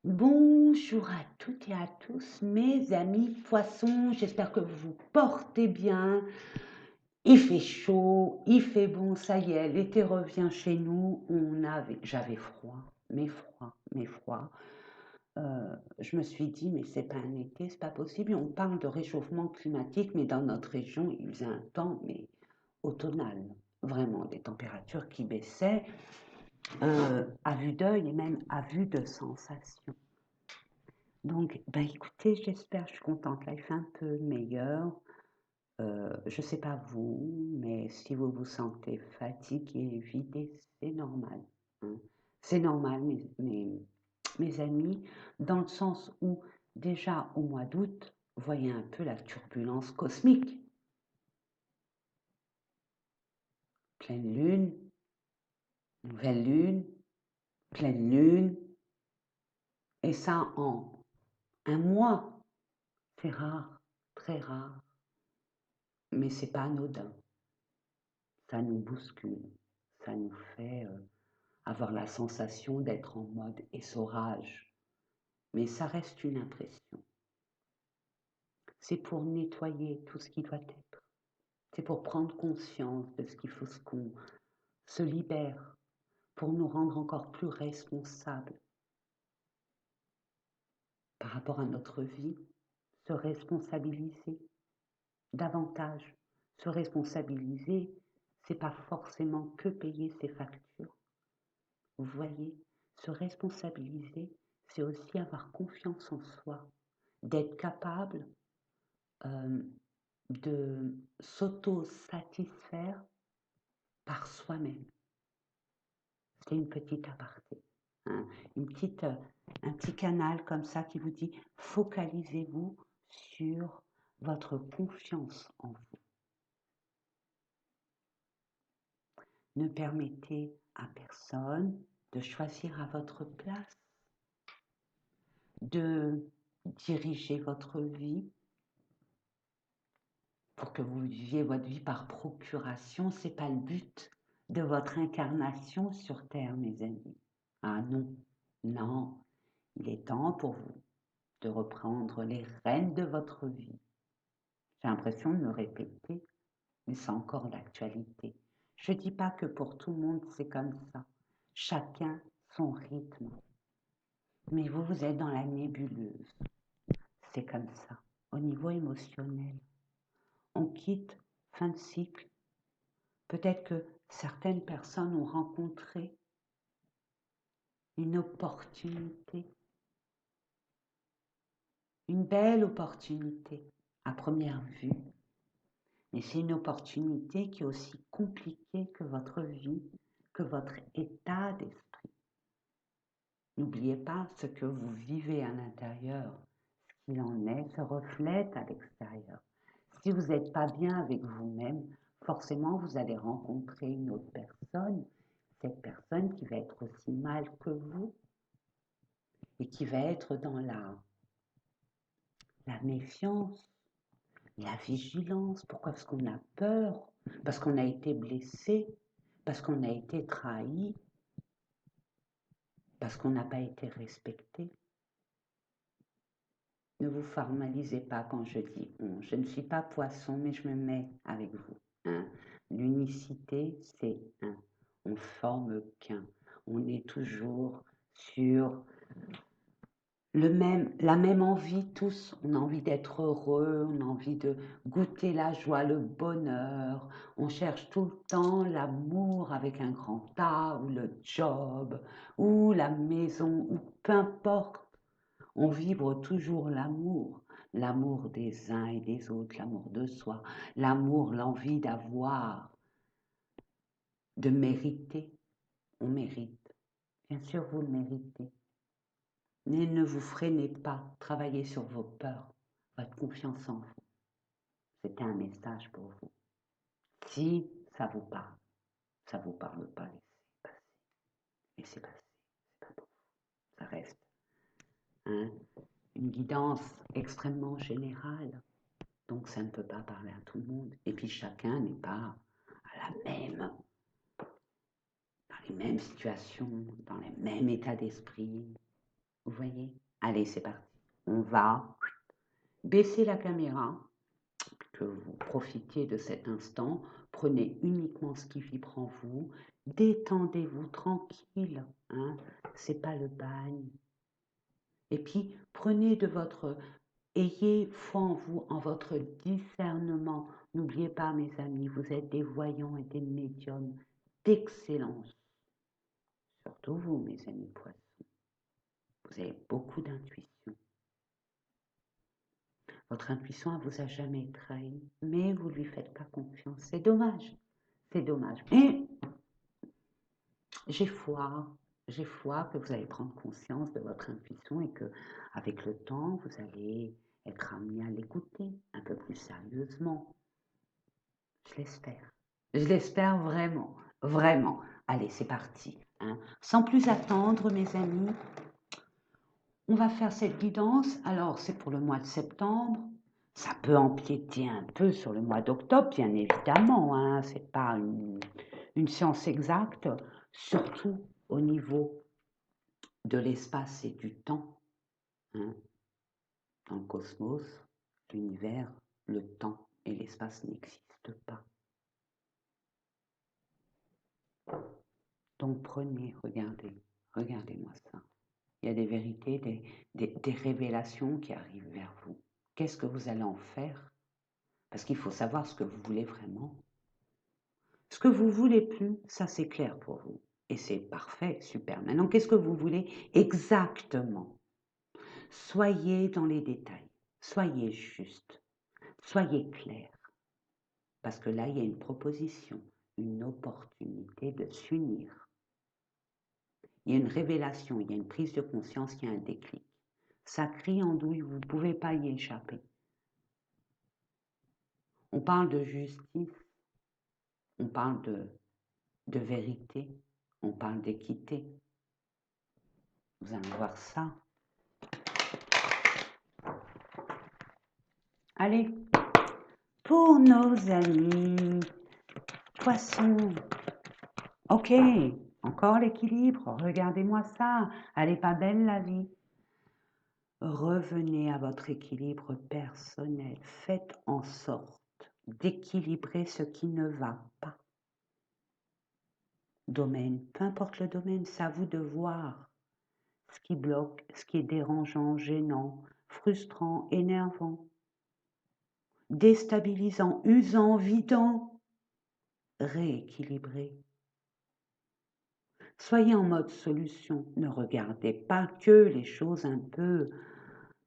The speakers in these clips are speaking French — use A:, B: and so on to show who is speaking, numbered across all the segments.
A: Bonjour à toutes et à tous, mes amis poissons, j'espère que vous vous portez bien. Il fait chaud, il fait bon, ça y est, l'été revient chez nous. J'avais froid, mais froid. Je me suis dit, mais c'est pas un été, c'est pas possible. On parle de réchauffement climatique, mais dans notre région, il faisait un temps, mais automnal, vraiment, des températures qui baissaient à vue d'œil et même à vue de sensation. Donc, bah écoutez, j'espère, je suis contente. Là, il fait un peu meilleur. Je sais pas vous, mais si vous vous sentez fatigué, vidé, c'est normal, hein. C'est normal, mes amis, dans le sens où déjà au mois d'août, vous voyez un peu la turbulence cosmique. Pleine lune, nouvelle lune, pleine lune, et ça en un mois. C'est rare, très rare, mais c'est pas anodin. Ça nous bouscule, ça nous fait avoir la sensation d'être en mode essorage, mais ça reste une impression. C'est pour nettoyer tout ce qui doit être. C'est pour prendre conscience de ce qu'il faut qu'on se libère, pour nous rendre encore plus responsables par rapport à notre vie, se responsabiliser davantage. Se responsabiliser, c'est pas forcément que payer ses factures. Vous voyez, se responsabiliser, c'est aussi avoir confiance en soi, d'être capable de s'auto-satisfaire par soi-même. C'est une petite aparté, hein, un petit canal comme ça qui vous dit focalisez-vous sur votre confiance en vous. Ne permettez à personne de choisir à votre place, de diriger votre vie pour que vous viviez votre vie par procuration. C'est pas le but de votre incarnation sur Terre, mes amis. Ah non, non, il est temps pour vous de reprendre les rênes de votre vie. J'ai l'impression de me répéter, mais c'est encore d'actualité. Je ne dis pas que pour tout le monde c'est comme ça. Chacun son rythme. Mais vous, vous êtes dans la nébuleuse. C'est comme ça. Au niveau émotionnel, on quitte fin de cycle. Peut-être que certaines personnes ont rencontré une opportunité, une belle opportunité à première vue. Mais c'est une opportunité qui est aussi compliquée que votre vie, que votre état d'esprit. N'oubliez pas ce que vous vivez à l'intérieur, ce qu'il en est, se reflète à l'extérieur. Si vous n'êtes pas bien avec vous-même, forcément vous allez rencontrer une autre personne, cette personne qui va être aussi mal que vous et qui va être dans la méfiance, la vigilance. Pourquoi? Parce qu'on a peur, parce qu'on a été blessé, parce qu'on a été trahi, parce qu'on n'a pas été respecté. Ne vous formalisez pas quand je dis on. Je ne suis pas poisson, mais je me mets avec vous, hein. L'unicité, c'est un. On forme qu'un. On est toujours sur la même envie tous. On a envie d'être heureux, on a envie de goûter la joie, le bonheur. On cherche tout le temps l'amour avec un grand A, ou le job, ou la maison, ou peu importe. On vibre toujours l'amour, l'amour des uns et des autres, l'amour de soi, l'amour, l'envie d'avoir, de mériter. On mérite. Bien sûr, vous le méritez. Mais ne vous freinez pas, travaillez sur vos peurs, votre confiance en vous. C'était un message pour vous. Si ça vous parle, ça ne vous parle pas, laissez passer, c'est pas pour vous, ça reste, hein, une guidance extrêmement générale. Donc ça ne peut pas parler à tout le monde. Et puis chacun n'est pas dans les mêmes situations, dans les mêmes états d'esprit. Vous voyez? Allez, c'est parti. On va baisser la caméra, que vous profitiez de cet instant. Prenez uniquement ce qui vibre en vous. Détendez-vous tranquille. Hein? C'est pas le bagne. Et puis, prenez de votre... Ayez foi en vous, en votre discernement. N'oubliez pas, mes amis, vous êtes des voyants et des médiums d'excellence. Surtout vous, mes amis poissons. Vous avez beaucoup d'intuition. Votre intuition, elle vous a jamais trahi, mais vous lui faites pas confiance. C'est dommage. C'est dommage. Mais j'ai foi que vous allez prendre conscience de votre intuition et que, avec le temps, vous allez être amené à l'écouter un peu plus sérieusement. Je l'espère. Je l'espère vraiment, vraiment. Allez, c'est parti. Hein. Sans plus attendre, mes amis, on va faire cette guidance. Alors, c'est pour le mois de septembre. Ça peut empiéter un peu sur le mois d'octobre, bien évidemment. Hein. Ce n'est pas une science exacte, surtout au niveau de l'espace et du temps. Hein. Dans le cosmos, l'univers, le temps et l'espace n'existent pas. Donc prenez, regardez-moi ça. Il y a des vérités, des révélations qui arrivent vers vous. Qu'est-ce que vous allez en faire? Parce qu'il faut savoir ce que vous voulez vraiment. Ce que vous voulez plus, ça c'est clair pour vous. Et c'est parfait, super. Maintenant, qu'est-ce que vous voulez exactement? Soyez dans les détails. Soyez juste. Soyez clair. Parce que là, il y a une proposition, une opportunité de s'unir. Il y a une révélation, il y a une prise de conscience, il y a un déclic. Ça crie en douille, vous ne pouvez pas y échapper. On parle de justice, on parle de vérité, on parle d'équité. Vous allez voir ça. Allez, pour nos amis poissons. Ok, encore l'équilibre, regardez-moi ça. Elle n'est pas belle la vie. Revenez à votre équilibre personnel. Faites en sorte d'équilibrer ce qui ne va pas. Domaine, peu importe le domaine, c'est à vous de voir ce qui bloque, ce qui est dérangeant, gênant, frustrant, énervant, déstabilisant, usant, vidant. Rééquilibrez. Soyez en mode solution. Ne regardez pas que les choses un peu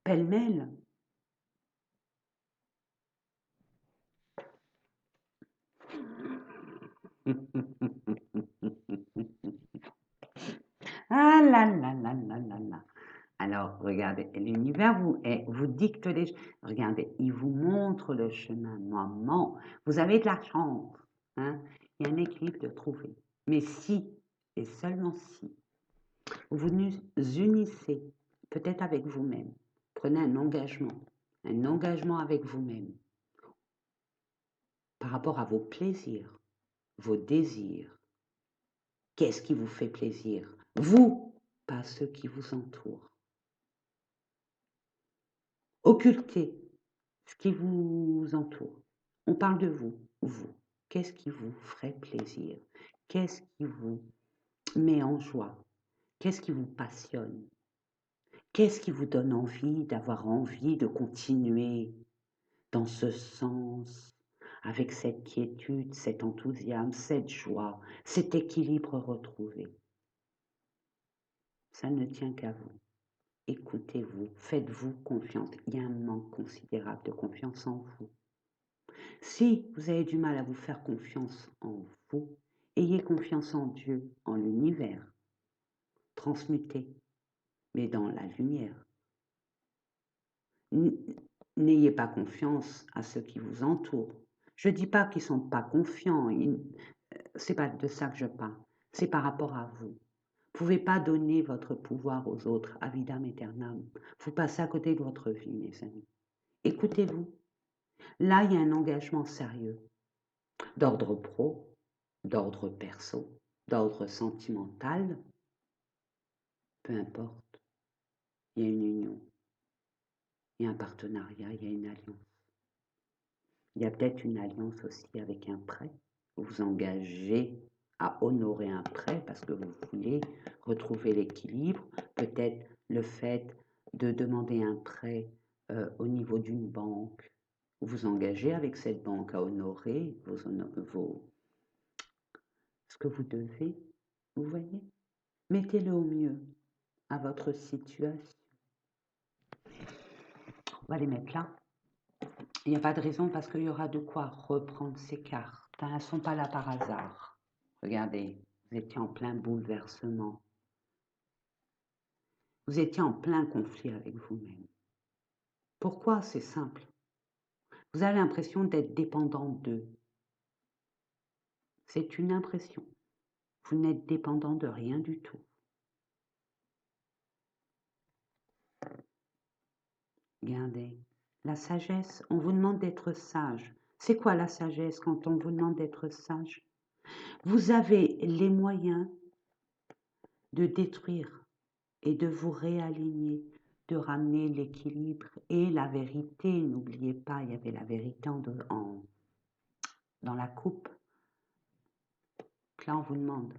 A: pêle-mêle. Ah là là là là là là. Alors, regardez, l'univers vous dicte les... Regardez, il vous montre le chemin. Maman, vous avez de la chance. Hein? Il y a un équilibre de trouver. Mais si, et seulement si, vous vous unissez, peut-être avec vous-même, prenez un engagement avec vous-même, par rapport à vos plaisirs, vos désirs. Qu'est-ce qui vous fait plaisir? Vous, pas ceux qui vous entourent. Occultez ce qui vous entoure. On parle de vous, vous. Qu'est-ce qui vous ferait plaisir? Qu'est-ce qui vous met en joie? Qu'est-ce qui vous passionne? Qu'est-ce qui vous donne envie d'avoir envie de continuer dans ce sens, avec cette quiétude, cet enthousiasme, cette joie, cet équilibre retrouvé? Ça ne tient qu'à vous. Écoutez-vous, faites-vous confiance. Il y a un manque considérable de confiance en vous. Si vous avez du mal à vous faire confiance en vous, ayez confiance en Dieu, en l'univers. Transmutez, mais dans la lumière. N'ayez pas confiance à ceux qui vous entourent. Je ne dis pas qu'ils ne sont pas confiants, c'est pas de ça que je parle, c'est par rapport à vous. Vous ne pouvez pas donner votre pouvoir aux autres, à vitam aeternam. Vous passez à côté de votre vie, mes amis. Écoutez-vous. Là, il y a un engagement sérieux, d'ordre pro, d'ordre perso, d'ordre sentimental, peu importe. il y a une union, il y a un partenariat, il y a une alliance. Il y a peut-être une alliance aussi avec un prêt. Vous vous engagez à honorer un prêt parce que vous voulez retrouver l'équilibre. Peut-être le fait de demander un prêt au niveau d'une banque. Vous vous engagez avec cette banque à honorer ce que vous devez. Vous voyez? Mettez-le au mieux à votre situation. On va les mettre là. Il n'y a pas de raison parce qu'il y aura de quoi reprendre ces cartes. Elles ne sont pas là par hasard. Regardez, vous étiez en plein bouleversement. Vous étiez en plein conflit avec vous-même. Pourquoi? C'est simple. Vous avez l'impression d'être dépendant d'eux. C'est une impression. Vous n'êtes dépendant de rien du tout. Regardez, la sagesse, on vous demande d'être sage. C'est quoi la sagesse quand on vous demande d'être sage? Vous avez les moyens de détruire et de vous réaligner, de ramener l'équilibre et la vérité. N'oubliez pas, il y avait la vérité dans la coupe. Là, on vous demande,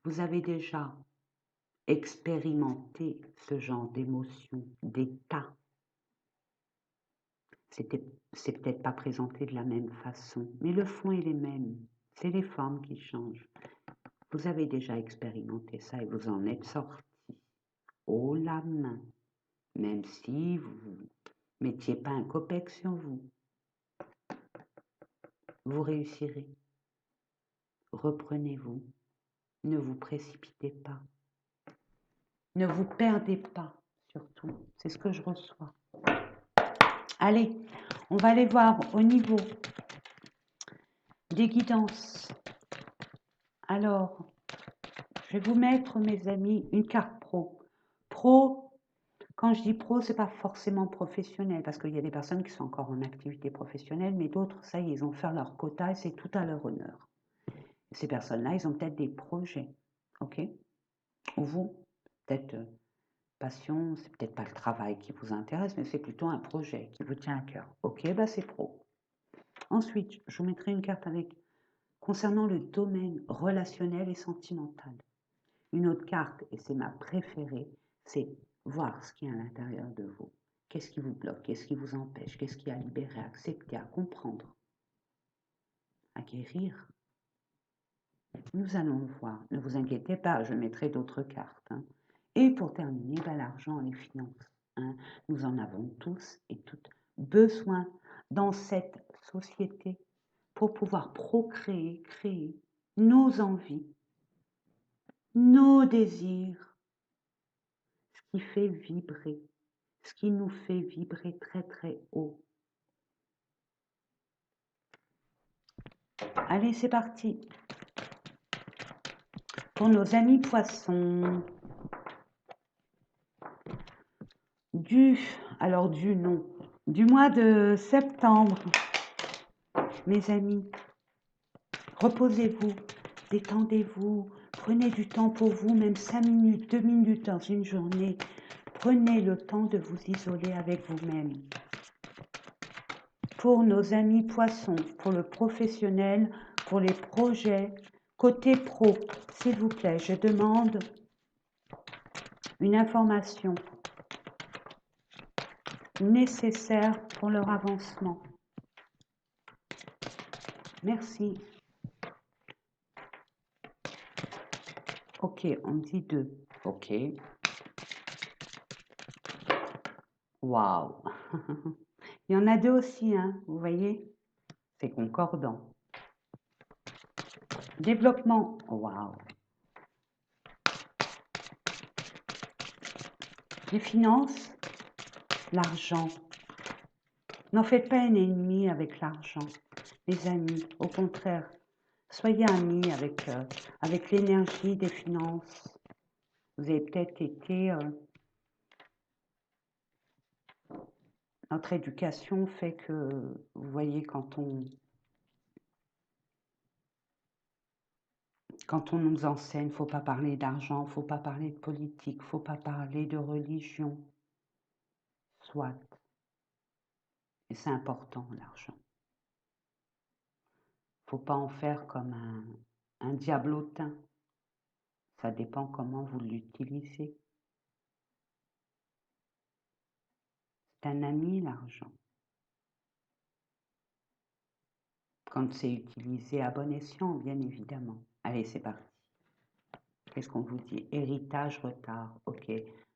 A: vous avez déjà expérimenté ce genre d'émotion, d'état. C'est peut-être pas présenté de la même façon, mais le fond est le même. C'est les formes qui changent. Vous avez déjà expérimenté ça et vous en êtes sorti haut la main, même si vous ne mettiez pas un copec sur vous. Vous réussirez. Reprenez-vous. Ne vous précipitez pas. Ne vous perdez pas, surtout. C'est ce que je reçois. Allez, on va aller voir au niveau des guidances. Alors, je vais vous mettre, mes amis, une carte pro. Pro, quand je dis pro, c'est pas forcément professionnel, parce qu'il y a des personnes qui sont encore en activité professionnelle, mais d'autres, ça y est, ils ont fait leur quota et c'est tout à leur honneur. Ces personnes-là, ils ont peut-être des projets, ok? Ou vous, peut-être passion, c'est peut-être pas le travail qui vous intéresse, mais c'est plutôt un projet qui vous tient à cœur. Ok, bah c'est pro. Ensuite, je vous mettrai une carte concernant le domaine relationnel et sentimental. Une autre carte, et c'est ma préférée, c'est voir ce qui est à l'intérieur de vous. Qu'est-ce qui vous bloque? Qu'est-ce qui vous empêche? Qu'est-ce qui a libéré, à accepter, à comprendre, à guérir? Nous allons le voir. Ne vous inquiétez pas, je mettrai d'autres cartes. Et pour terminer, l'argent et les finances. Nous en avons tous et toutes besoin dans cette société pour pouvoir procréer, créer nos envies, nos désirs, ce qui fait vibrer, ce qui nous fait vibrer très très haut. Allez, c'est parti. Pour nos amis poissons, du mois de septembre, mes amis, reposez-vous, détendez-vous, prenez du temps pour vous, même 5 minutes, 2 minutes dans une journée. Prenez le temps de vous isoler avec vous-même. Pour nos amis poissons, pour le professionnel, pour les projets, côté pro, s'il vous plaît, je demande une information nécessaire pour leur avancement. Merci. Ok, on dit 2. Ok. Waouh. Il y en a 2 aussi, vous voyez? C'est concordant. Développement. Waouh. Les finances. L'argent. N'en faites pas un ennemi avec l'argent, les amis. Au contraire, soyez amis avec l'énergie des finances. Vous avez peut-être été... notre éducation fait que, vous voyez, quand Quand on nous enseigne, il ne faut pas parler d'argent, il ne faut pas parler de politique, il ne faut pas parler de religion. Soit. Et c'est important, l'argent. Il ne faut pas en faire comme un diablotin. Ça dépend comment vous l'utilisez. C'est un ami, l'argent. Quand c'est utilisé à bon escient, bien évidemment. Allez, c'est parti. Qu'est-ce qu'on vous dit? Héritage, retard. Ok.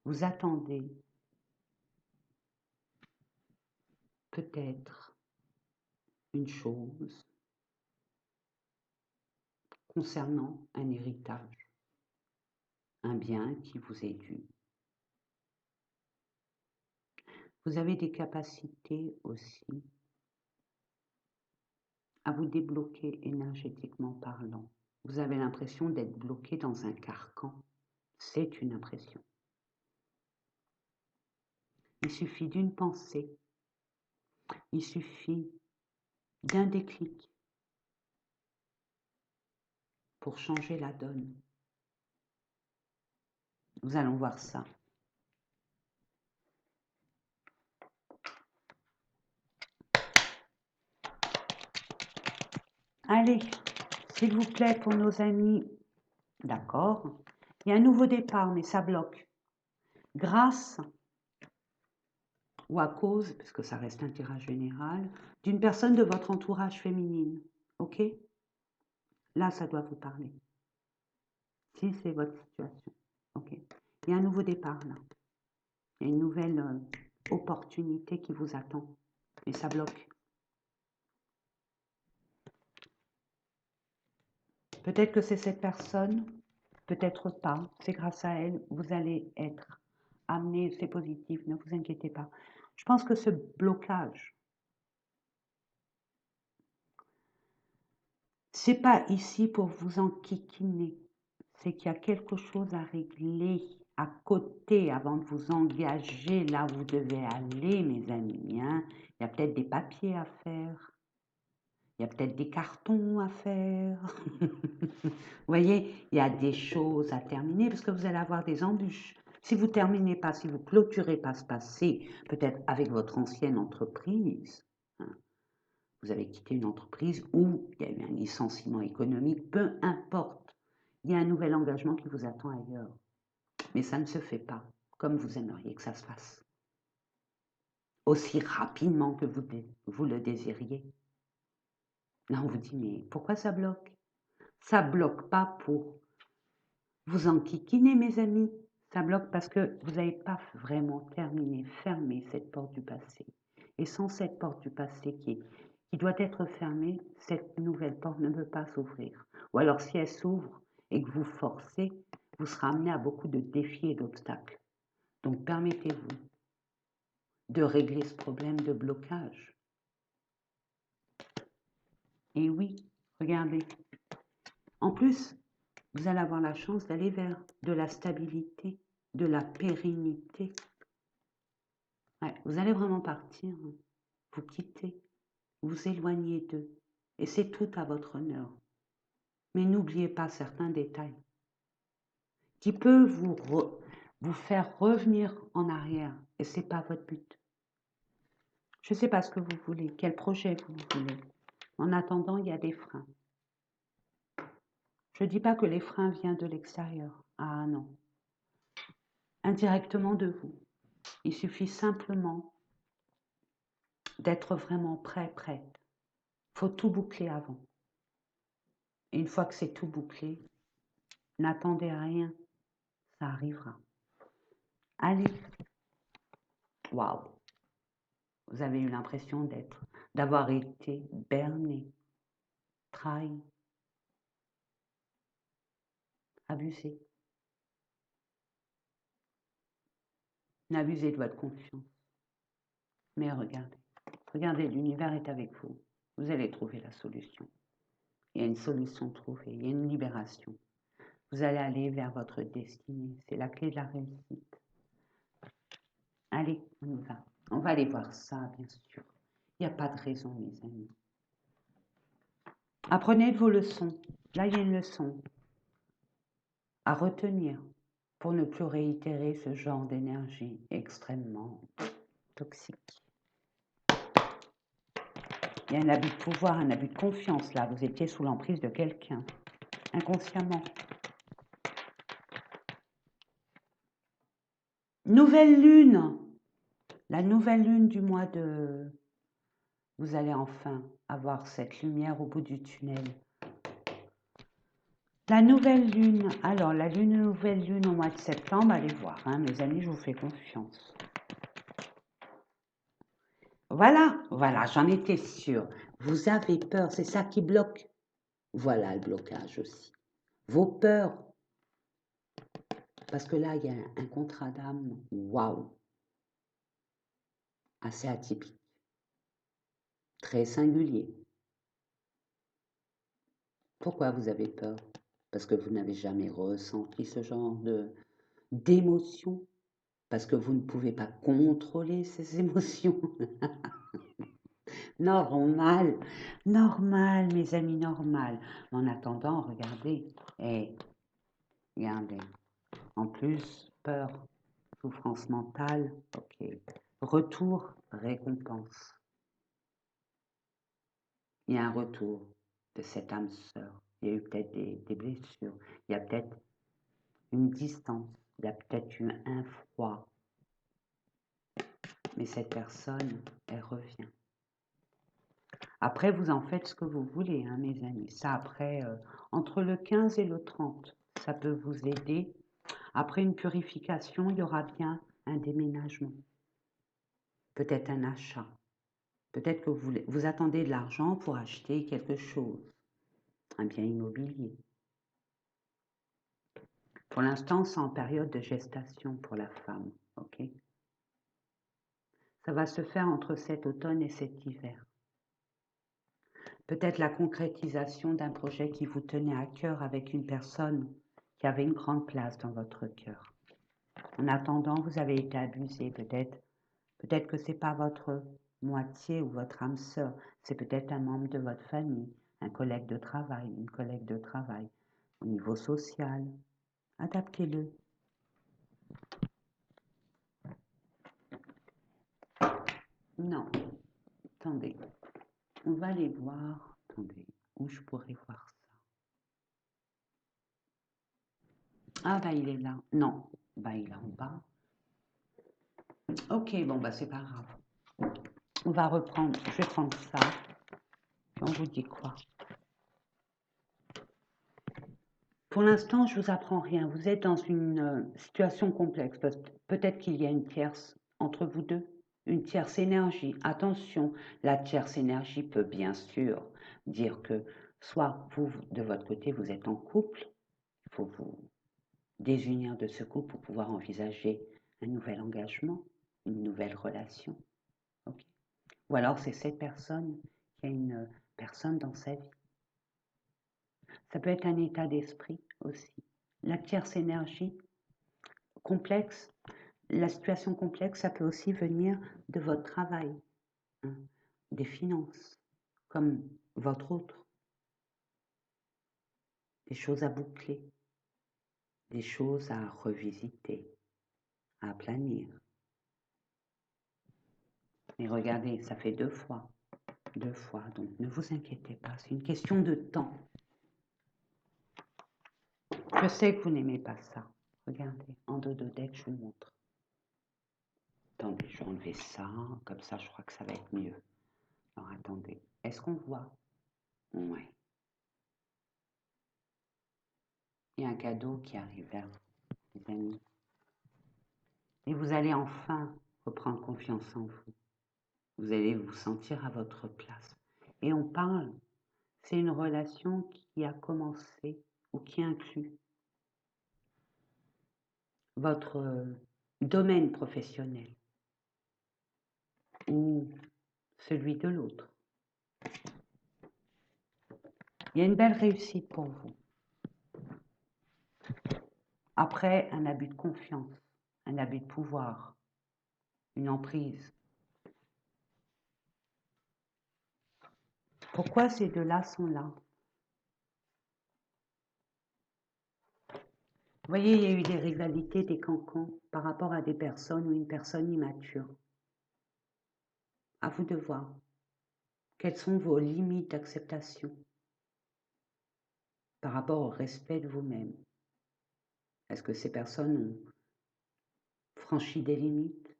A: Vous attendez peut-être une chose concernant un héritage, un bien qui vous est dû. Vous avez des capacités aussi à vous débloquer énergétiquement parlant. Vous avez l'impression d'être bloqué dans un carcan. C'est une impression. Il suffit d'une pensée, il suffit d'un déclic pour changer la donne. Nous allons voir ça. Allez, s'il vous plaît, pour nos amis, d'accord, il y a un nouveau départ, mais ça bloque. Grâce ou à cause, parce que ça reste un tirage général, d'une personne de votre entourage féminine. Ok? Là, ça doit vous parler. Si c'est votre situation. Ok? Il y a un nouveau départ là. Il y a une nouvelle opportunité qui vous attend. Et ça bloque. Peut-être que c'est cette personne, peut-être pas. C'est grâce à elle, vous allez être amené, c'est positif, ne vous inquiétez pas. Je pense que ce blocage, c'est pas ici pour vous enquiquiner, c'est qu'il y a quelque chose à régler à côté avant de vous engager là où vous devez aller, mes amis. Hein. Il y a peut-être des papiers à faire, il y a peut-être des cartons à faire. Vous voyez, il y a des choses à terminer parce que vous allez avoir des embûches. Si vous terminez pas, si vous clôturez pas ce passé, peut-être avec votre ancienne entreprise, hein, vous avez quitté une entreprise où il y a eu un licenciement économique, peu importe, il y a un nouvel engagement qui vous attend ailleurs. Mais ça ne se fait pas comme vous aimeriez que ça se fasse, aussi rapidement que vous le désiriez. Là, on vous dit, mais pourquoi ça bloque? Ça bloque pas pour vous enquiquiner, mes amis. Ça bloque parce que vous n'avez pas vraiment terminé, fermé cette porte du passé. Et sans cette porte du passé qui doit être fermée, cette nouvelle porte ne peut pas s'ouvrir. Ou alors si elle s'ouvre et que vous forcez, vous serez amené à beaucoup de défis et d'obstacles. Donc permettez-vous de régler ce problème de blocage. Et oui, regardez. En plus, vous allez avoir la chance d'aller vers de la stabilité, de la pérennité. Ouais, vous allez vraiment partir, hein. Vous quittez, vous éloignez d'eux. Et c'est tout à votre honneur. Mais n'oubliez pas certains détails qui peuvent vous faire revenir en arrière. Et ce n'est pas votre but. Je ne sais pas ce que vous voulez, quel projet vous voulez. En attendant, il y a des freins. Je ne dis pas que les freins viennent de l'extérieur. Ah non. Indirectement de vous. Il suffit simplement d'être vraiment prêt, prête. Il faut tout boucler avant. Et une fois que c'est tout bouclé, n'attendez rien, ça arrivera. Allez. Waouh. Vous avez eu l'impression d'avoir été berné, trahi, abusé. N'abusez de votre confiance. Mais regardez, l'univers est avec vous. Vous allez trouver la solution. Il y a une solution trouvée, il y a une libération. Vous allez aller vers votre destinée. C'est la clé de la réussite. Allez, on y va. On va aller voir ça, bien sûr. Il n'y a pas de raison, mes amis. Apprenez de vos leçons. Là, il y a une leçon. à retenir pour ne plus réitérer ce genre d'énergie extrêmement toxique. Il y a un abus de pouvoir, un abus de confiance là. Vous étiez sous l'emprise de quelqu'un, inconsciemment. Nouvelle lune. La nouvelle lune du mois de... Vous allez enfin avoir cette lumière au bout du tunnel. La nouvelle lune. Alors, la nouvelle lune au mois de septembre, allez voir, hein, mes amis, je vous fais confiance. Voilà, voilà, j'en étais sûre. Vous avez peur, c'est ça qui bloque. Voilà le blocage aussi. Vos peurs. Parce que là, il y a un contrat d'âme, waouh, assez atypique, très singulier. Pourquoi vous avez peur? Parce que vous n'avez jamais ressenti ce genre d'émotion, parce que vous ne pouvez pas contrôler ces émotions. Normal, normal, mes amis, normal. En attendant, regardez, regardez. En plus, peur, souffrance mentale, ok. Retour, récompense. Il y a un retour de cette âme sœur. Il y a eu peut-être des blessures. Il y a peut-être une distance. Il y a peut-être eu un froid. Mais cette personne, elle revient. Après, vous en faites ce que vous voulez, hein, mes amis. Ça, après, entre le 15 et le 30, ça peut vous aider. Après une purification, il y aura bien un déménagement. Peut-être un achat. Peut-être que vous attendez de l'argent pour acheter quelque chose, un bien immobilier. Pour l'instant, c'est en période de gestation pour la femme, ok? Ça va se faire entre cet automne et cet hiver. Peut-être la concrétisation d'un projet qui vous tenait à cœur avec une personne qui avait une grande place dans votre cœur. En attendant, vous avez été abusé, peut-être que c'est pas votre moitié ou votre âme sœur, c'est peut-être un membre de votre famille, un collègue de travail, une collègue de travail, au niveau social. Adaptez-le. Non, attendez, on va aller voir, attendez, où je pourrais voir ça. Ah bah il est là, non, bah il est en bas. Ok, bon bah c'est pas grave. On va reprendre, je vais prendre ça. On vous dit quoi? Pour l'instant, je vous apprends rien. Vous êtes dans une situation complexe. Peut-être qu'il y a une tierce entre vous deux, une tierce énergie. Attention, la tierce énergie peut bien sûr dire que soit vous, de votre côté, vous êtes en couple, il faut vous désunir de ce couple pour pouvoir envisager un nouvel engagement, une nouvelle relation. Okay. Ou alors c'est cette personne qui a une personne dans sa vie. Ça peut être un état d'esprit aussi. La tierce énergie complexe, la situation complexe, ça peut aussi venir de votre travail, hein, des finances, comme votre autre, des choses à boucler, des choses à revisiter, à aplanir. Et regardez, ça fait deux fois, donc ne vous inquiétez pas, c'est une question de temps. Je sais que vous n'aimez pas ça. Regardez, en dos de deck, je vous montre. Attendez, je vais enlever ça, comme ça je crois que ça va être mieux. Alors attendez, est-ce qu'on voit? Ouais. Il y a un cadeau qui arrive vers vous, les amis. Et vous allez enfin reprendre confiance en vous. Vous allez vous sentir à votre place. Et on parle, c'est une relation qui a commencé ou qui inclut votre domaine professionnel ou celui de l'autre. Il y a une belle réussite pour vous. Après, un abus de confiance, un abus de pouvoir, une emprise. Pourquoi ces deux-là sont là? Vous voyez, il y a eu des rivalités, des cancans par rapport à des personnes ou une personne immature. À vous de voir. Quelles sont vos limites d'acceptation par rapport au respect de vous-même? Est-ce que ces personnes ont franchi des limites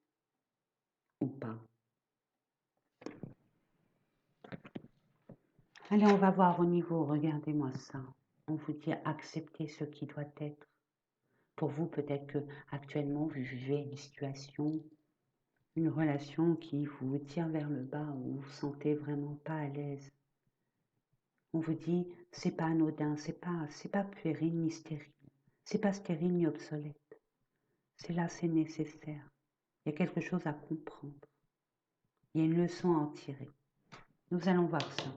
A: ou pas? Allez, on va voir au niveau, regardez-moi ça. On vous dit accepter ce qui doit être. Pour vous, peut-être que actuellement vous vivez une situation, une relation qui vous tire vers le bas, où vous vous sentez vraiment pas à l'aise. On vous dit, c'est pas anodin, c'est pas puéril ni stérile, c'est pas stérile ni obsolète. C'est là, c'est nécessaire. Il y a quelque chose à comprendre. Il y a une leçon à en tirer. Nous allons voir ça.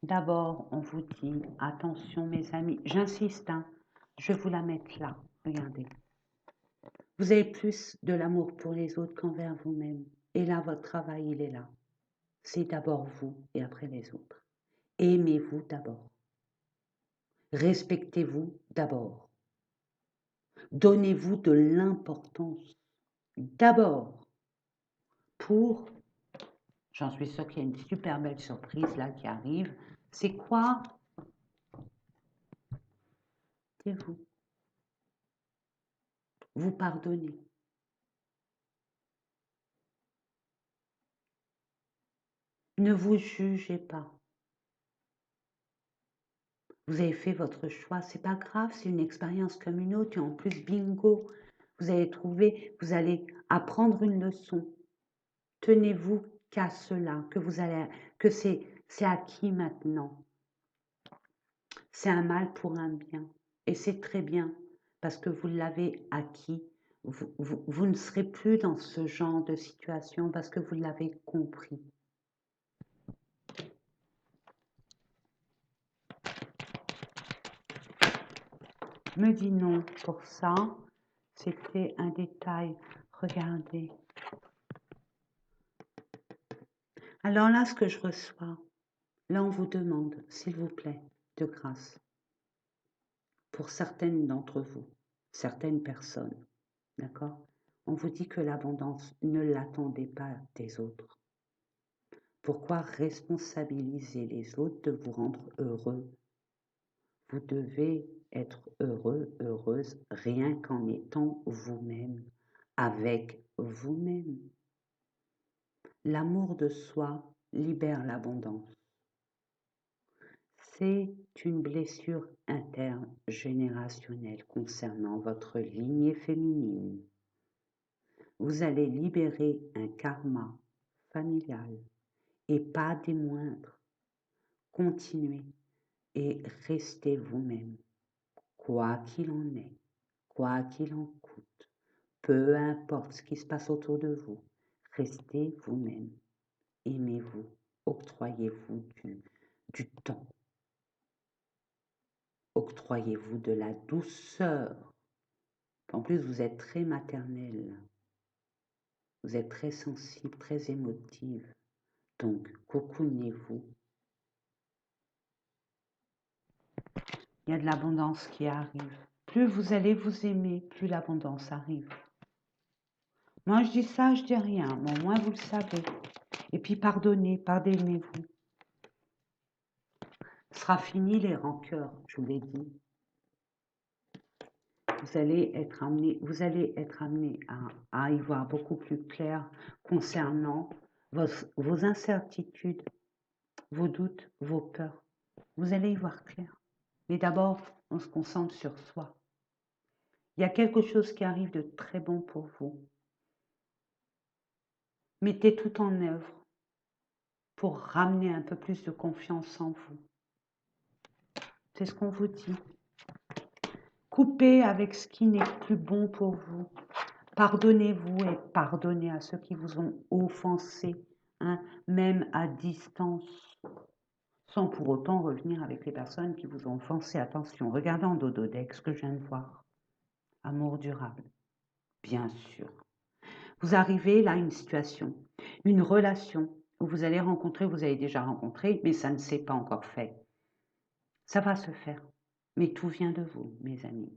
A: D'abord, on vous dit, attention mes amis, j'insiste, hein, je vais vous la mettre là, regardez. Vous avez plus de l'amour pour les autres qu'envers vous-même. Et là, votre travail, il est là. C'est d'abord vous et après les autres. Aimez-vous d'abord. Respectez-vous d'abord. Donnez-vous de l'importance d'abord pour, j'en suis sûre qu'il y a une super belle surprise là qui arrive. C'est quoi? C'est vous. Vous pardonnez. Ne vous jugez pas. Vous avez fait votre choix, c'est pas grave, c'est une expérience comme une autre et en plus bingo, vous allez trouver, vous allez apprendre une leçon. Tenez-vous qu'à cela, que c'est acquis maintenant. C'est un mal pour un bien et c'est très bien parce que vous l'avez acquis. Vous ne serez plus dans ce genre de situation parce que vous l'avez compris. Me dis non pour ça. C'était un détail. Regardez. Alors là, ce que je reçois, là, on vous demande, s'il vous plaît, de grâce, pour certaines d'entre vous, certaines personnes, d'accord? On vous dit que l'abondance, ne l'attendez pas des autres. Pourquoi responsabiliser les autres de vous rendre heureux? Vous devez être heureux, heureuse, rien qu'en étant vous-même, avec vous-même. L'amour de soi libère l'abondance. C'est une blessure intergénérationnelle concernant votre lignée féminine. Vous allez libérer un karma familial et pas des moindres. Continuez et restez vous-même, quoi qu'il en est, quoi qu'il en coûte, peu importe ce qui se passe autour de vous, restez vous-même, aimez-vous, octroyez-vous du temps, octroyez-vous de la douceur. En plus, vous êtes très maternelle, vous êtes très sensible, très émotive, donc cocoonez-vous. Il y a de l'abondance qui arrive. Plus vous allez vous aimer, plus l'abondance arrive. Moi, je dis ça, je dis rien, mais au moins vous le savez. Et puis pardonnez, pardonnez-vous. Ce sera fini les rancœurs, je vous l'ai dit. Vous allez être amené à y voir beaucoup plus clair concernant vos incertitudes, vos doutes, vos peurs. Vous allez y voir clair. Mais d'abord, on se concentre sur soi. Il y a quelque chose qui arrive de très bon pour vous. Mettez tout en œuvre pour ramener un peu plus de confiance en vous. C'est ce qu'on vous dit. Coupez avec ce qui n'est plus bon pour vous. Pardonnez-vous et pardonnez à ceux qui vous ont offensé, hein, même à distance, sans pour autant revenir avec les personnes qui vous ont offensé. Attention, regardez en dododex ce que je viens de voir. Amour durable, bien sûr. Vous arrivez là à une situation, une relation où vous allez rencontrer, vous avez déjà rencontré, mais ça ne s'est pas encore fait. Ça va se faire. Mais tout vient de vous, mes amis,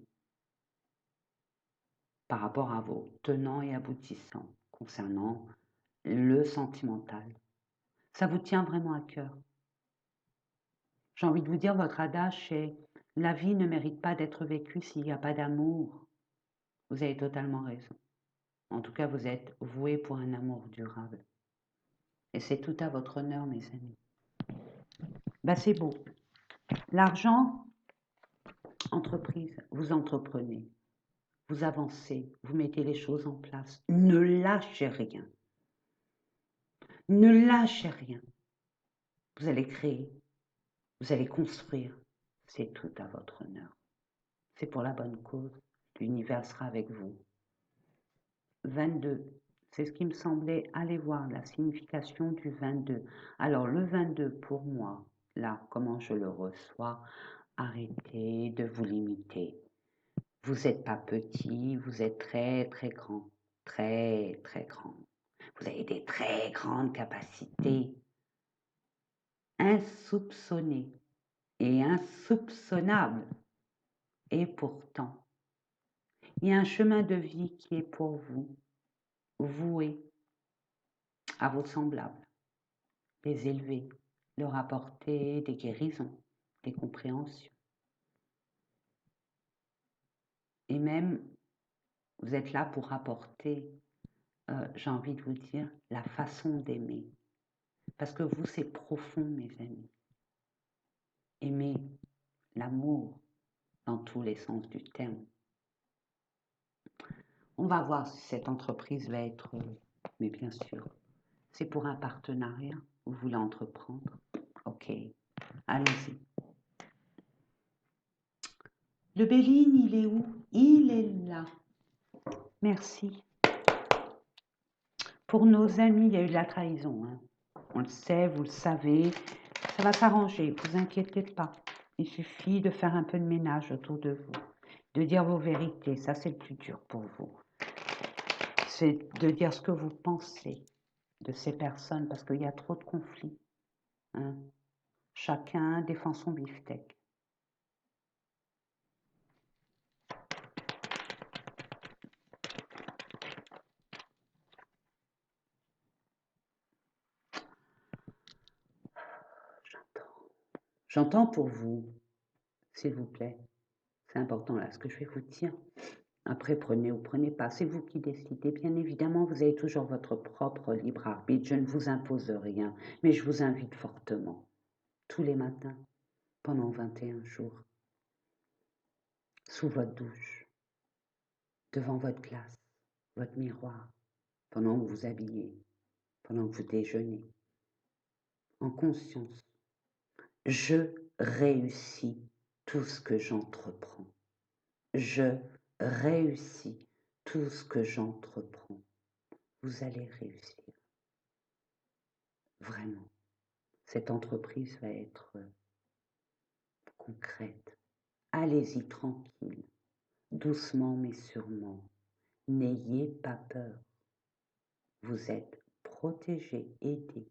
A: par rapport à vos tenants et aboutissants concernant le sentimental. Ça vous tient vraiment à cœur. J'ai envie de vous dire, votre adage, c'est la vie ne mérite pas d'être vécue s'il n'y a pas d'amour. Vous avez totalement raison. En tout cas, vous êtes voué pour un amour durable. Et c'est tout à votre honneur, mes amis. Bah, c'est beau. L'argent, entreprise, vous entreprenez, vous avancez, vous mettez les choses en place. Ne lâchez rien. Ne lâchez rien. Vous allez créer, vous allez construire. C'est tout à votre honneur. C'est pour la bonne cause. L'univers sera avec vous. 22. C'est ce qui me semblait aller voir la signification du 22. Alors le 22 pour moi, là, comment je le reçois, arrêtez de vous limiter. Vous n'êtes pas petit, vous êtes très très grand, très très grand. Vous avez des très grandes capacités insoupçonnées et insoupçonnables. Et pourtant, il y a un chemin de vie qui est pour vous, voué à vos semblables, les élever, leur apporter des guérisons, des compréhensions. Et même, vous êtes là pour apporter, j'ai envie de vous dire, la façon d'aimer. Parce que vous, c'est profond, mes amis. Aimer l'amour dans tous les sens du terme. On va voir si cette entreprise va être, mais bien sûr, c'est pour un partenariat. Vous voulez entreprendre? Ok, allons-y. Le Béline, il est où? Il est là. Merci. Pour nos amis, il y a eu de la trahison. Hein. On le sait, vous le savez. Ça va s'arranger, vous inquiétez pas. Il suffit de faire un peu de ménage autour de vous, de dire vos vérités. Ça, c'est le plus dur pour vous. C'est de dire ce que vous pensez de ces personnes, parce qu'il y a trop de conflits. Hein. Chacun défend son beefsteak. J'entends pour vous, s'il vous plaît. C'est important là, ce que je vais vous dire. Après, prenez ou prenez pas, c'est vous qui décidez. Bien évidemment, vous avez toujours votre propre libre arbitre. Je ne vous impose rien, mais je vous invite fortement, tous les matins, pendant 21 jours, sous votre douche, devant votre glace, votre miroir, pendant que vous vous habillez, pendant que vous déjeunez, en conscience. Je réussis tout ce que j'entreprends. Je réussis tout ce que j'entreprends. Vous allez réussir. Vraiment. Cette entreprise va être concrète. Allez-y tranquille, doucement mais sûrement. N'ayez pas peur. Vous êtes protégé, aidé,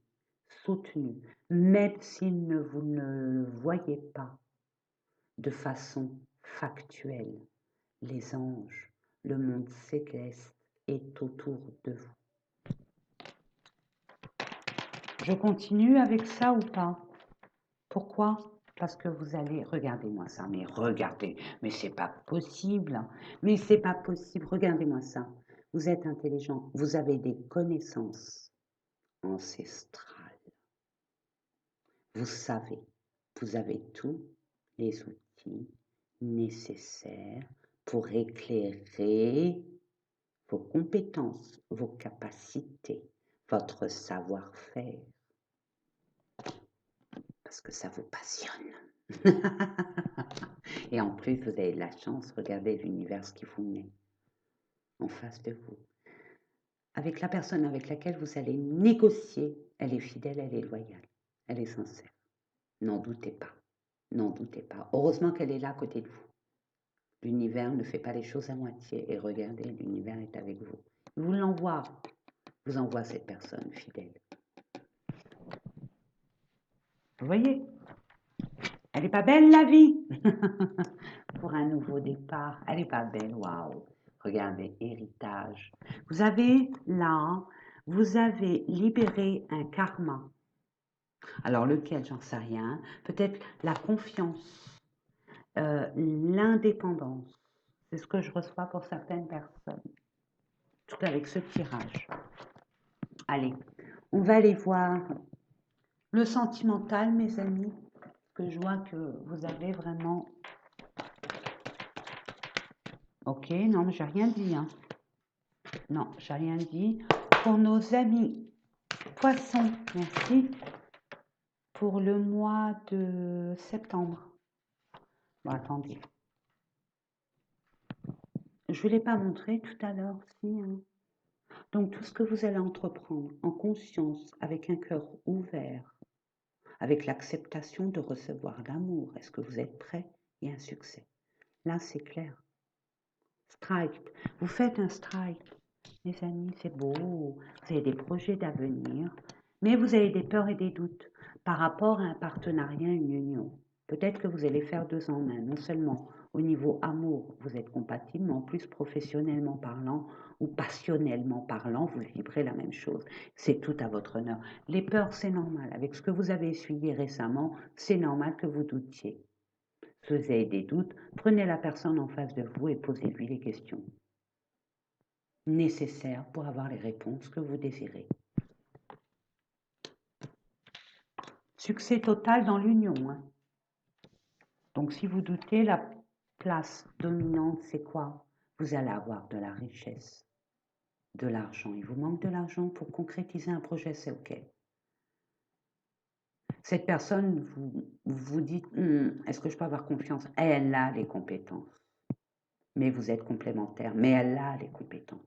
A: soutenu, même si vous ne le voyez pas de façon factuelle. Les anges, le monde céleste est autour de vous. Je continue avec ça ou pas? Pourquoi? Parce que vous allez, regardez-moi ça, mais regardez, mais c'est pas possible, mais c'est pas possible, regardez-moi ça. Vous êtes intelligent, vous avez des connaissances ancestrales. Vous savez, vous avez tous les outils nécessaires pour éclairer vos compétences, vos capacités, votre savoir-faire. Parce que ça vous passionne. Et en plus, vous avez de la chance, regardez l'univers qui vous met en face de vous. Avec la personne avec laquelle vous allez négocier, elle est fidèle, elle est loyale, elle est sincère. N'en doutez pas, n'en doutez pas. Heureusement qu'elle est là à côté de vous. L'univers ne fait pas les choses à moitié. Et regardez, l'univers est avec vous. Il vous l'envoie, vous envoie cette personne fidèle. Vous voyez? Elle est pas belle la vie pour un nouveau départ. Elle est pas belle, waouh. Regardez, héritage. Vous avez là, vous avez libéré un karma. Alors lequel, j'en sais rien. Peut-être la confiance, l'indépendance. C'est ce que je reçois pour certaines personnes. En tout cas avec ce tirage. Allez, on va aller voir le sentimental, mes amis, que je vois que vous avez vraiment... Ok, non, mais j'ai rien dit, hein. Non, j'ai rien dit. Pour nos amis poissons, merci. Pour le mois de septembre. Bon, attendez. Je ne vous l'ai pas montré tout à l'heure, si, hein. Donc, tout ce que vous allez entreprendre en conscience, avec un cœur ouvert, avec l'acceptation de recevoir l'amour, est-ce que vous êtes prêt? Et un succès. Là, c'est clair. Strike. Vous faites un strike. Mes amis, c'est beau. Vous avez des projets d'avenir, mais vous avez des peurs et des doutes par rapport à un partenariat, une union. Peut-être que vous allez faire deux en un. Non seulement au niveau amour, vous êtes compatible, mais en plus professionnellement parlant ou passionnellement parlant, vous vibrez la même chose. C'est tout à votre honneur. Les peurs, c'est normal. Avec ce que vous avez essuyé récemment, c'est normal que vous doutiez. Si vous avez des doutes, prenez la personne en face de vous et posez-lui les questions nécessaires pour avoir les réponses que vous désirez. Succès total dans l'union, hein. Donc si vous doutez, la place dominante, c'est quoi? Vous allez avoir de la richesse, de l'argent. Il vous manque de l'argent pour concrétiser un projet, c'est OK. Cette personne, vous dites, est-ce que je peux avoir confiance? Elle a les compétences. Mais vous êtes complémentaires, mais elle a les compétences.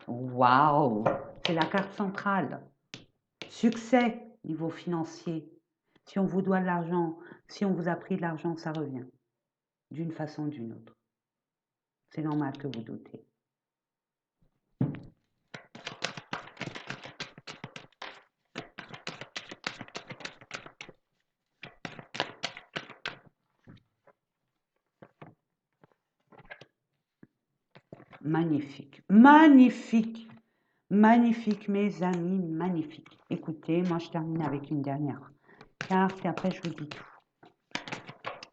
A: Waouh! C'est la carte centrale. Succès, niveau financier. Si on vous doit de l'argent, si on vous a pris de l'argent, ça revient. D'une façon ou d'une autre. C'est normal que vous doutez. Magnifique, magnifique, magnifique, mes amis, magnifique. Écoutez, moi je termine avec une dernière carte et après je vous dis tout.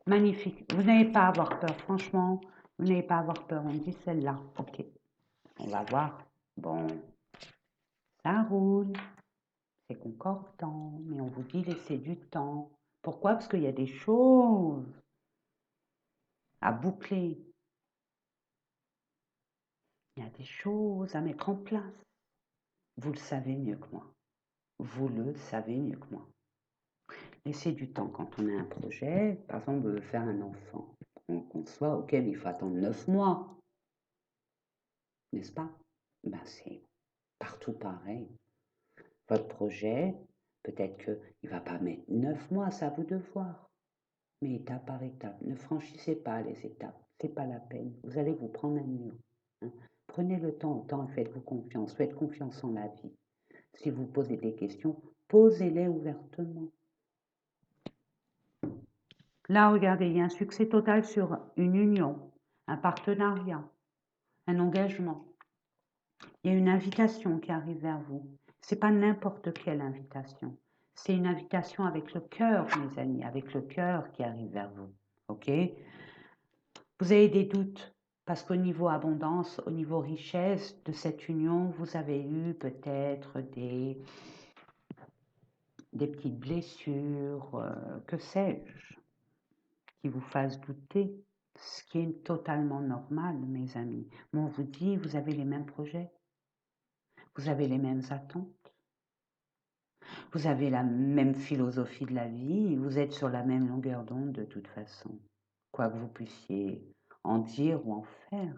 A: Magnifique. Vous n'avez pas à avoir peur, franchement. Vous n'avez pas à avoir peur. On dit celle-là. Ok. On va voir. Bon, ça roule. C'est concordant, mais on vous dit laissez du temps. Pourquoi? Parce qu'il y a des choses à boucler. Il y a des choses à mettre en place. Vous le savez mieux que moi. Vous le savez mieux que moi. Laissez du temps quand on a un projet. Par exemple, on veut faire un enfant. On conçoit, ok, mais il faut attendre 9 mois. N'est-ce pas? Ben, c'est partout pareil. Votre projet, peut-être qu'il ne va pas mettre 9 mois, c'est à vous de voir. Mais étape par étape, ne franchissez pas les étapes, c'est pas la peine. Vous allez vous prendre un mur, hein. Prenez le temps, et faites-vous confiance, faites confiance en la vie. Si vous posez des questions, posez-les ouvertement. Là, regardez, il y a un succès total sur une union, un partenariat, un engagement. Il y a une invitation qui arrive vers vous. C'est pas n'importe quelle invitation. C'est une invitation avec le cœur, mes amis, avec le cœur qui arrive vers vous. OK? Vous avez des doutes parce qu'au niveau abondance, au niveau richesse de cette union, vous avez eu peut-être des petites blessures, que sais-je, qui vous fassent douter, ce qui est totalement normal, mes amis. Mais on vous dit, vous avez les mêmes projets, vous avez les mêmes attentes. Vous avez la même philosophie de la vie, vous êtes sur la même longueur d'onde de toute façon, quoi que vous puissiez en dire ou en faire.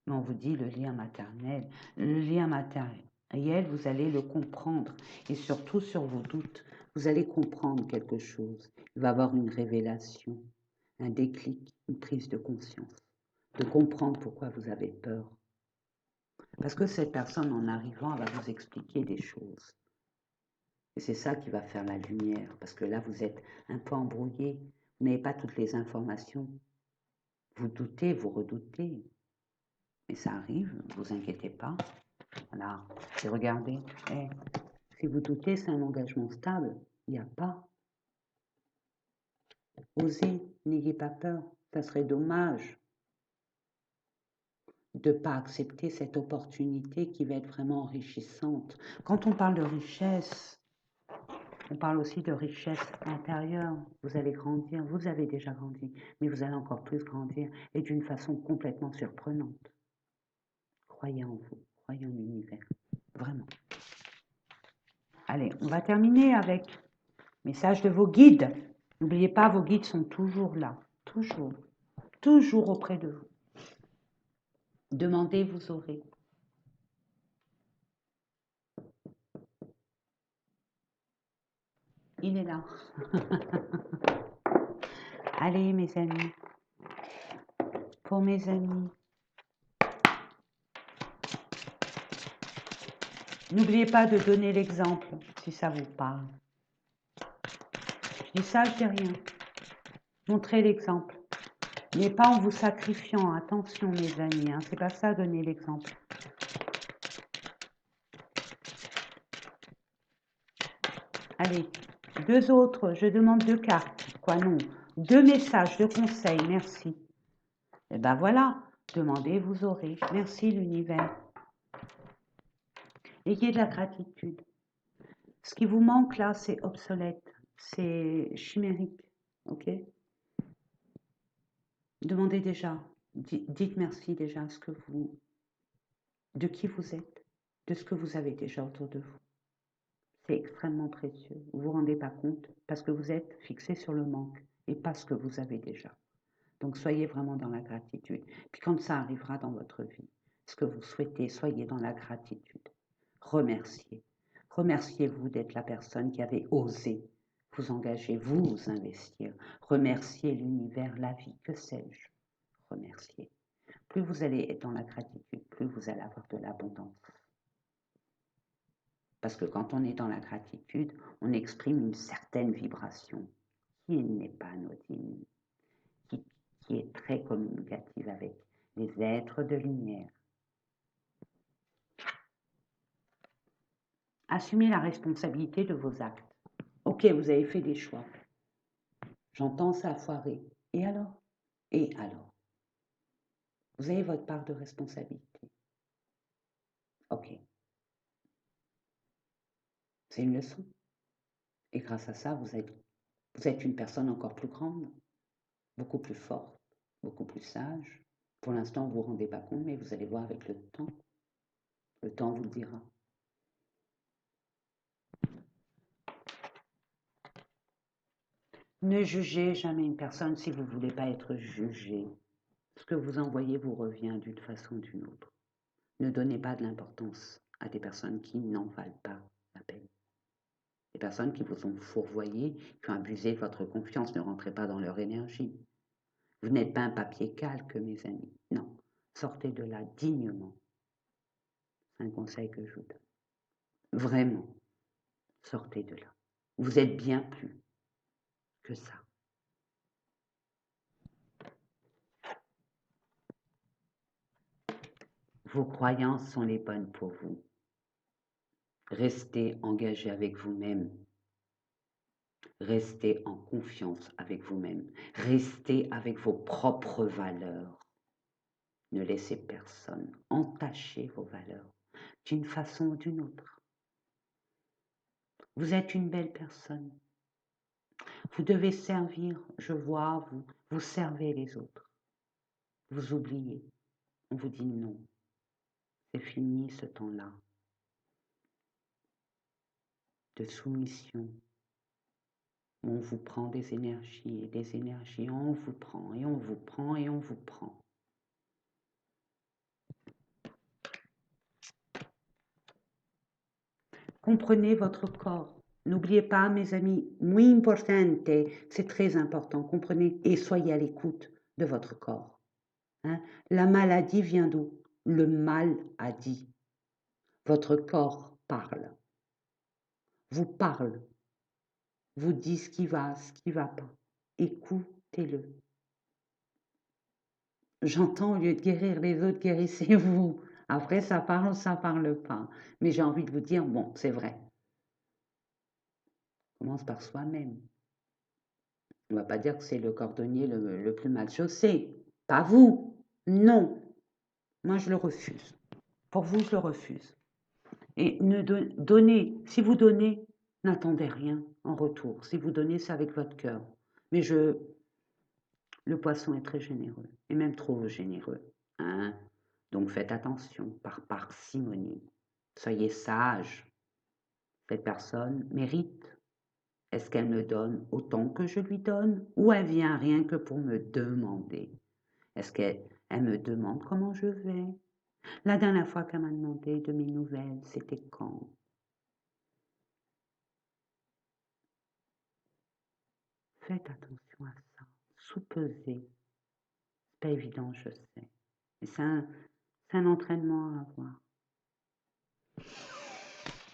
A: Mais on vous dit le lien maternel. Le lien matériel, vous allez le comprendre. Et surtout sur vos doutes, vous allez comprendre quelque chose. Il va y avoir une révélation, un déclic, une prise de conscience. De comprendre pourquoi vous avez peur. Parce que cette personne, en arrivant, elle va vous expliquer des choses. Et c'est ça qui va faire la lumière, parce que là, vous êtes un peu embrouillé, vous n'avez pas toutes les informations. Vous doutez, vous redoutez, mais ça arrive, ne vous inquiétez pas. Voilà, et regardez, eh, si vous doutez, c'est un engagement stable, il n'y a pas. Osez, n'ayez pas peur, ça serait dommage de ne pas accepter cette opportunité qui va être vraiment enrichissante. Quand on parle de richesse, on parle aussi de richesse intérieure. Vous allez grandir, vous avez déjà grandi, mais vous allez encore plus grandir et d'une façon complètement surprenante. Croyez en vous, croyez en l'univers, vraiment. Allez, on va terminer avec message de vos guides. N'oubliez pas, vos guides sont toujours là, toujours, toujours auprès de vous. Demandez, vous aurez. Il est là. Allez, mes amis, pour mes amis, n'oubliez pas de donner l'exemple si ça vous parle. Je dis ça, je dis rien. Montrez l'exemple. Mais pas en vous sacrifiant. Attention, mes amis, hein, c'est pas ça, donner l'exemple. Allez, 2 autres. Je demande 2 cartes. Quoi, non? 2 messages, 2 conseils. Merci. Et ben voilà. Demandez, vous aurez. Merci, l'univers. Ayez de la gratitude. Ce qui vous manque là, c'est obsolète. C'est chimérique. Ok? Demandez déjà. Dites merci déjà de qui vous êtes, de ce que vous avez déjà autour de vous. C'est extrêmement précieux. Vous vous rendez pas compte parce que vous êtes fixé sur le manque et pas ce que vous avez déjà. Donc soyez vraiment dans la gratitude. Puis quand ça arrivera dans votre vie, ce que vous souhaitez, soyez dans la gratitude. Remerciez. Remerciez-vous d'être la personne qui avait osé vous engager, vous investir. Remerciez l'univers, la vie, que sais-je. Remerciez. Plus vous allez être dans la gratitude, plus vous allez avoir de l'abondance. Parce que quand on est dans la gratitude, on exprime une certaine vibration qui n'est pas anodine, qui est très communicative avec les êtres de lumière. Assumez la responsabilité de vos actes. Ok, vous avez fait des choix. J'entends ça foirer. Et alors? Et alors? Vous avez votre part de responsabilité. Ok. C'est une leçon. Et grâce à ça, vous êtes une personne encore plus grande, beaucoup plus forte, beaucoup plus sage. Pour l'instant, vous ne vous rendez pas compte, mais vous allez voir avec le temps. Le temps vous le dira. Ne jugez jamais une personne si vous ne voulez pas être jugé. Ce que vous envoyez vous revient d'une façon ou d'une autre. Ne donnez pas de l'importance à des personnes qui n'en valent pas la peine. Des personnes qui vous ont fourvoyé, qui ont abusé de votre confiance, ne rentrez pas dans leur énergie. Vous n'êtes pas un papier calque, mes amis. Non, sortez de là dignement. C'est un conseil que je vous donne. Vraiment, sortez de là. Vous êtes bien plus que ça. Vos croyances sont les bonnes pour vous. Restez engagé avec vous-même. Restez en confiance avec vous-même. Restez avec vos propres valeurs. Ne laissez personne entacher vos valeurs d'une façon ou d'une autre. Vous êtes une belle personne. Vous devez servir, je vois, vous servez les autres. Vous oubliez. On vous dit non. C'est fini ce temps-là de soumission. On vous prend des énergies et des énergies, on vous prend et on vous prend et on vous prend. Comprenez votre corps. N'oubliez pas, mes amis, muy importante, c'est très important. Comprenez et soyez à l'écoute de votre corps. Hein? La maladie vient d'où? Le mal a dit. Votre corps parle. vous parle, vous dit ce qui va pas. Écoutez-le. J'entends, au lieu de guérir les autres, guérissez-vous. Après, ça parle ou ça parle pas. Mais j'ai envie de vous dire, bon, c'est vrai. On commence par soi-même. On va pas dire que c'est le cordonnier le plus mal chaussé. Pas vous. Non. Moi, je le refuse. Pour vous, je le refuse. Et ne donnez, si vous donnez, n'attendez rien en retour. Si vous donnez, c'est avec votre cœur. Mais le poisson est très généreux, et même trop généreux. Hein. Donc faites attention, par parcimonie. Soyez sage. Cette personne mérite. Est-ce qu'elle me donne autant que je lui donne, ou elle vient rien que pour me demander? Est-ce qu'elle me demande comment je vais? La dernière fois qu'elle m'a demandé de mes nouvelles, c'était quand? Faites attention à ça. Sous-pesez. C'est pas évident, je sais. Mais c'est un entraînement à avoir.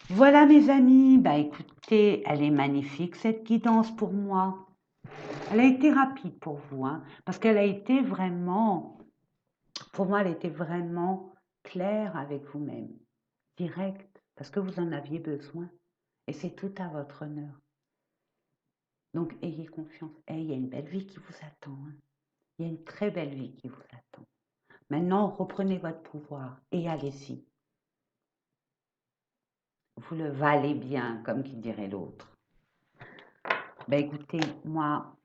A: Voilà mes amis, bah écoutez, elle est magnifique cette guidance pour moi. Elle a été rapide pour vous, hein, parce qu'elle a été vraiment, pour moi, elle était vraiment claire avec vous-même, directe, parce que vous en aviez besoin. Et c'est tout à votre honneur. Donc ayez confiance. Et il y a une belle vie qui vous attend. Hein. Il y a une très belle vie qui vous attend. Maintenant, reprenez votre pouvoir et allez-y. Vous le valez bien, comme qui dirait l'autre. Ben écoutez, moi,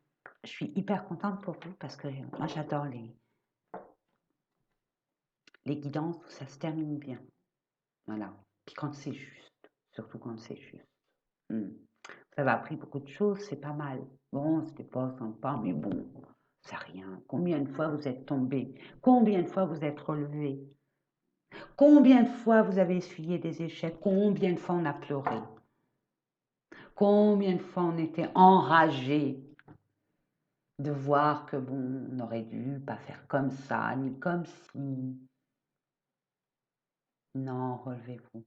A: je suis hyper contente pour vous parce que moi, j'adore les guidances où ça se termine bien. Voilà. Puis quand c'est juste, surtout quand c'est juste. Hmm. Ça va appris beaucoup de choses, c'est pas mal. Bon, c'était pas sympa, mais bon, c'est rien. Combien de fois vous êtes tombé? Combien de fois vous êtes relevé? Combien de fois vous avez essuyé des échecs? Combien de fois on a pleuré? Combien de fois on était enragé de voir que bon, on aurait dû pas faire comme ça, ni comme si. Non, relevez-vous,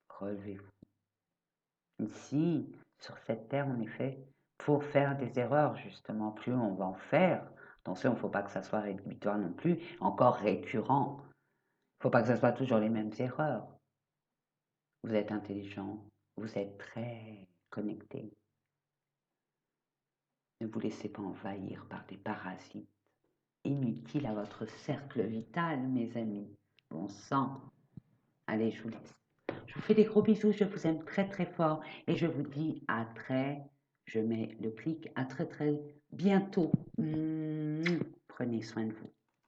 A: relevez-vous. Ici, sur cette terre, on est fait pour faire des erreurs, justement. Plus on va en faire, attention, il ne faut pas que ça soit rédhibitoire non plus, encore récurrent. Il ne faut pas que ça soit toujours les mêmes erreurs. Vous êtes intelligent, vous êtes très connecté. Ne vous laissez pas envahir par des parasites inutiles à votre cercle vital, mes amis. Bon sang. Allez, je vous laisse. Je vous fais des gros bisous, je vous aime très très fort et je vous dis à très, je mets le clic, à très très bientôt. Prenez soin de vous.